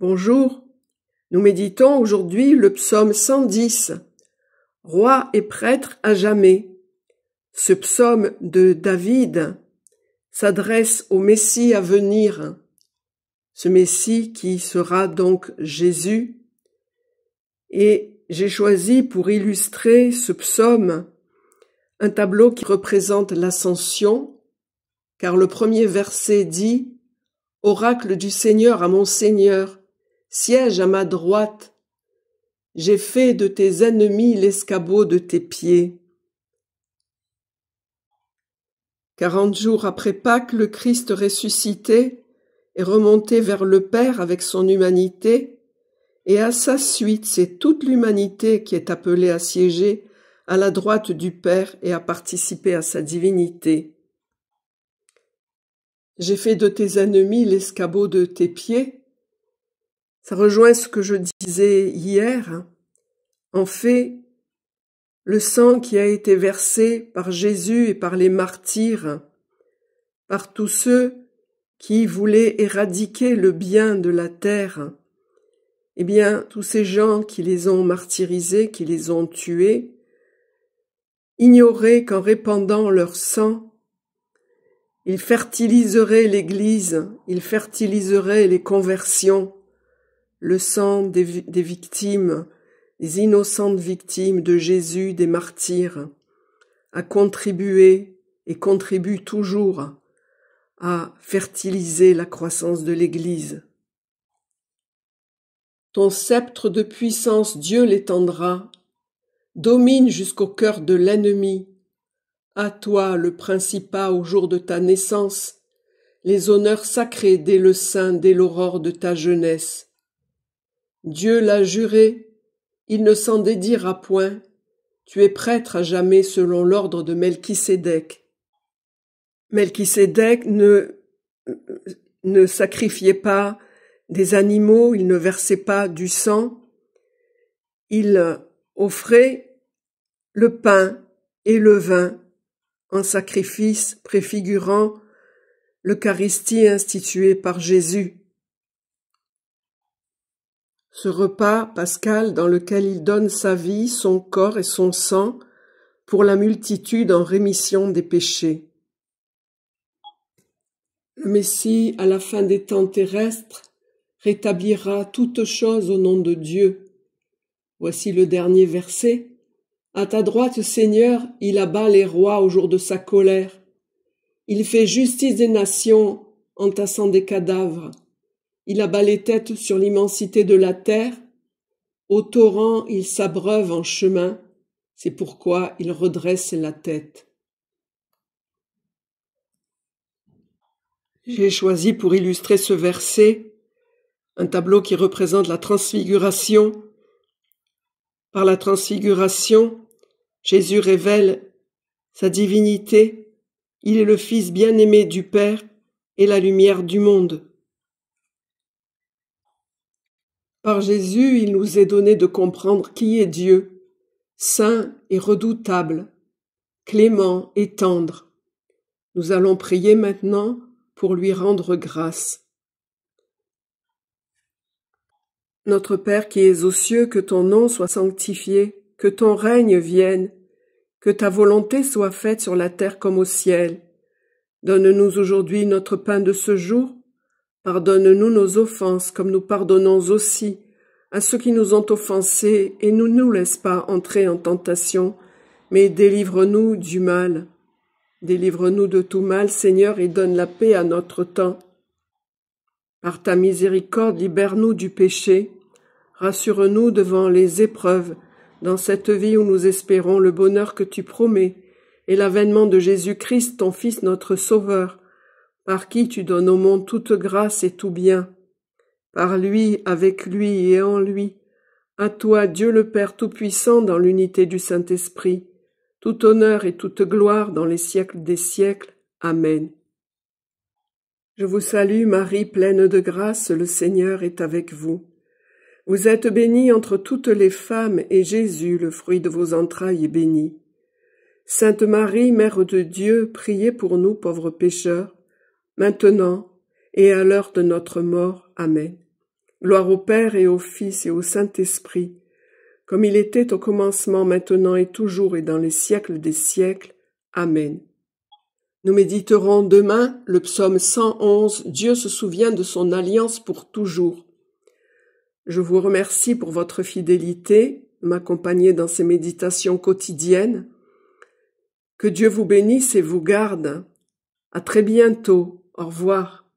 Bonjour, nous méditons aujourd'hui le psaume 110, Roi et prêtre à jamais. Ce psaume de David s'adresse au Messie à venir, ce Messie qui sera donc Jésus. Et j'ai choisi pour illustrer ce psaume un tableau qui représente l'ascension, car le premier verset dit « Oracle du Seigneur à mon Seigneur, siège à ma droite, j'ai fait de tes ennemis l'escabeau de tes pieds. » 40 jours après Pâques, le Christ ressuscité est remonté vers le Père avec son humanité, et à sa suite, c'est toute l'humanité qui est appelée à siéger à la droite du Père et à participer à sa divinité. J'ai fait de tes ennemis l'escabeau de tes pieds. Ça rejoint ce que je disais hier. En fait, le sang qui a été versé par Jésus et par les martyrs, par tous ceux qui voulaient éradiquer le bien de la terre, eh bien, tous ces gens qui les ont martyrisés, qui les ont tués, ignoraient qu'en répandant leur sang, ils fertiliseraient l'Église, ils fertiliseraient les conversions, le sang des victimes, des innocentes victimes de Jésus, des martyrs, a contribué et contribue toujours à fertiliser la croissance de l'Église. Ton sceptre de puissance, Dieu l'étendra, domine jusqu'au cœur de l'ennemi. À toi le principat au jour de ta naissance, les honneurs sacrés dès le sein, dès l'aurore de ta jeunesse. Dieu l'a juré, il ne s'en dédira point, tu es prêtre à jamais selon l'ordre de Melchisédek. Melchisédek ne sacrifiait pas des animaux, il ne versait pas du sang, il offrait le pain et le vin en sacrifice préfigurant l'Eucharistie instituée par Jésus. Ce repas pascal dans lequel il donne sa vie, son corps et son sang pour la multitude en rémission des péchés. Le Messie, à la fin des temps terrestres, rétablira toutes choses au nom de Dieu. Voici le dernier verset. À ta droite, Seigneur, il abat les rois au jour de sa colère. Il fait justice des nations en tassant des cadavres. Il abat les têtes sur l'immensité de la terre. Au torrent, il s'abreuve en chemin. C'est pourquoi il redresse la tête. J'ai choisi pour illustrer ce verset un tableau qui représente la transfiguration. Par la transfiguration, Jésus révèle sa divinité. Il est le Fils bien-aimé du Père et la lumière du monde. Par Jésus, il nous est donné de comprendre qui est Dieu, saint et redoutable, clément et tendre. Nous allons prier maintenant pour lui rendre grâce. Notre Père qui es aux cieux, que ton nom soit sanctifié, que ton règne vienne, que ta volonté soit faite sur la terre comme au ciel. Donne-nous aujourd'hui notre pain de ce jour. Pardonne-nous nos offenses, comme nous pardonnons aussi à ceux qui nous ont offensés, et ne nous laisse pas entrer en tentation, mais délivre-nous du mal. Délivre-nous de tout mal, Seigneur, et donne la paix à notre temps. Par ta miséricorde, libère-nous du péché. Rassure-nous devant les épreuves, dans cette vie où nous espérons le bonheur que tu promets, et l'avènement de Jésus-Christ, ton Fils, notre Sauveur, par qui tu donnes au monde toute grâce et tout bien. Par lui, avec lui et en lui, à toi, Dieu le Père Tout-Puissant, dans l'unité du Saint-Esprit, tout honneur et toute gloire dans les siècles des siècles. Amen. Je vous salue, Marie, pleine de grâce, le Seigneur est avec vous. Vous êtes bénie entre toutes les femmes, et Jésus, le fruit de vos entrailles, est béni. Sainte Marie, Mère de Dieu, priez pour nous pauvres pécheurs, maintenant et à l'heure de notre mort. Amen. Gloire au Père et au Fils et au Saint-Esprit, comme il était au commencement, maintenant et toujours et dans les siècles des siècles. Amen. Nous méditerons demain le psaume 111, Dieu se souvient de son alliance pour toujours. Je vous remercie pour votre fidélité, m'accompagner dans ces méditations quotidiennes. Que Dieu vous bénisse et vous garde. À très bientôt. Au revoir.